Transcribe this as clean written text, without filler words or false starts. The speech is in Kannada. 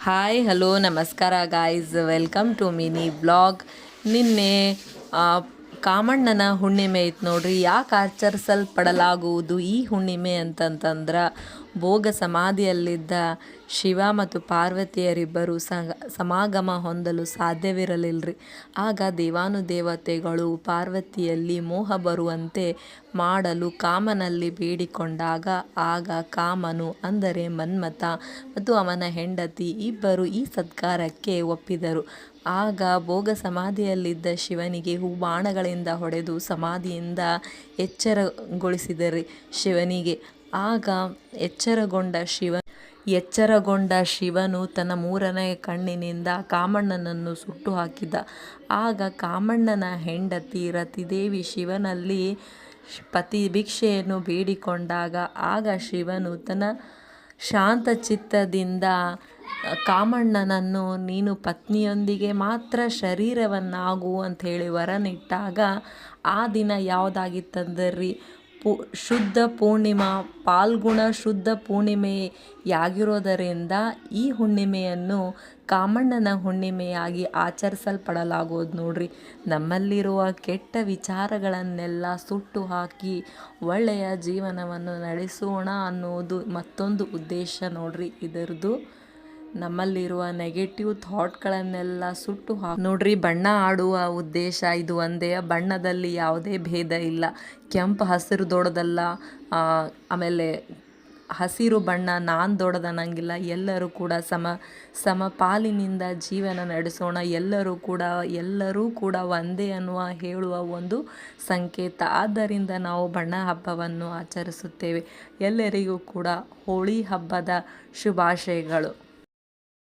ಹಾಯ್ ಹಲೋ ನಮಸ್ಕಾರ guys, welcome to mini blog. ನಿನ್ನೆ ಆ, ಕಾಮಣ್ಣನ ಹುಣ್ಣಿಮೆ ಇತ್ತು ನೋಡ್ರಿ. ಯಾಕೆ ಆಚರಿಸಲ್ಪಡಲಾಗುವುದು ಈ ಹುಣ್ಣಿಮೆ ಅಂತಂತಂದ್ರೆ, ಭೋಗ ಸಮಾಧಿಯಲ್ಲಿದ್ದ ಶಿವ ಮತ್ತು ಪಾರ್ವತಿಯರಿಬ್ಬರು ಸಮಾಗಮ ಹೊಂದಲು ಸಾಧ್ಯವಿರಲಿಲ್ಲರಿ. ಆಗ ದೇವಾನುದೇವತೆಗಳು ಪಾರ್ವತಿಯಲ್ಲಿ ಮೋಹ ಬರುವಂತೆ ಮಾಡಲು ಕಾಮನಲ್ಲಿ ಬೇಡಿಕೊಂಡಾಗ, ಆಗ ಕಾಮನು ಅಂದರೆ ಮನ್ಮಥ ಮತ್ತು ಅವನ ಹೆಂಡತಿ ಇಬ್ಬರು ಈ ಸತ್ಕಾರಕ್ಕೆ ಒಪ್ಪಿದರು. ಆಗ ಭೋಗ ಸಮಾಧಿಯಲ್ಲಿದ್ದ ಶಿವನಿಗೆ ಬಾಣಗಳಿಂದ ಹೊಡೆದು ಸಮಾಧಿಯಿಂದ ಎಚ್ಚರಗೊಳಿಸಿದರಿ ಶಿವನಿಗೆ. ಆಗ ಎಚ್ಚರಗೊಂಡ ಶಿವನು ತನ್ನ ಮೂರನೇ ಕಣ್ಣಿನಿಂದ ಕಾಮಣ್ಣನನ್ನು ಸುಟ್ಟು ಹಾಕಿದ. ಆಗ ಕಾಮಣ್ಣನ ಹೆಂಡತಿ ರತಿದೇವಿ ಶಿವನಲ್ಲಿ ಭಿಕ್ಷೆಯನ್ನು ಬೇಡಿಕೊಂಡಾಗ, ಆಗ ಶಿವನು ತನ್ನ ಶಾಂತಚಿತ್ತದಿಂದ ಕಾಮಣ್ಣನನ್ನು ನೀನು ಪತ್ನಿಯೊಂದಿಗೆ ಮಾತ್ರ ಶರೀರವನ್ನಾಗು ಅಂಥೇಳಿ ವರನಿಟ್ಟಾಗ, ಆ ದಿನ ಯಾವುದಾಗಿತ್ತಂದ್ರಿ, ಶುದ್ಧ ಪೂರ್ಣಿಮಾ, ಫಾಲ್ಗುಣ ಶುದ್ಧ ಪೂರ್ಣಿಮೆಯಾಗಿರೋದರಿಂದ ಈ ಹುಣ್ಣಿಮೆಯನ್ನು ಕಾಮಣ್ಣನ ಹುಣ್ಣಿಮೆಯಾಗಿ ಆಚರಿಸಲ್ಪಡಲಾಗೋದು ನೋಡ್ರಿ. ನಮ್ಮಲ್ಲಿರುವ ಕೆಟ್ಟ ವಿಚಾರಗಳನ್ನೆಲ್ಲ ಸುಟ್ಟು ಹಾಕಿ ಒಳ್ಳೆಯ ಜೀವನವನ್ನು ನಡೆಸೋಣ ಅನ್ನೋದು ಮತ್ತೊಂದು ಉದ್ದೇಶ ನೋಡ್ರಿ ಇದರದು. ನಮ್ಮಲ್ಲಿರುವ ನೆಗೆಟಿವ್ ಥಾಟ್ಗಳನ್ನೆಲ್ಲ ಸುಟ್ಟು ನೋಡ್ರಿ. ಬಣ್ಣ ಆಡುವ ಉದ್ದೇಶ ಇದು ಒಂದೇ. ಬಣ್ಣದಲ್ಲಿ ಯಾವುದೇ ಭೇದ ಇಲ್ಲ. ಕೆಂಪು ಹಸಿರು ದೊಡ್ಡದಲ್ಲ, ಆಮೇಲೆ ಹಸಿರು ಬಣ್ಣ ನಾನು ದೊಡ್ಡದನ್ನಂಗಿಲ್ಲ. ಎಲ್ಲರೂ ಕೂಡ ಸಮಪಾಲಿನಿಂದ ಜೀವನ ನಡೆಸೋಣ. ಎಲ್ಲರೂ ಕೂಡ ಒಂದೇ ಅನ್ನುವ ಹೇಳುವ ಒಂದು ಸಂಕೇತ. ಆದ್ದರಿಂದ ನಾವು ಬಣ್ಣ ಹಬ್ಬವನ್ನು ಆಚರಿಸುತ್ತೇವೆ. ಎಲ್ಲರಿಗೂ ಕೂಡ ಹೋಳಿ ಹಬ್ಬದ ಶುಭಾಶಯಗಳು.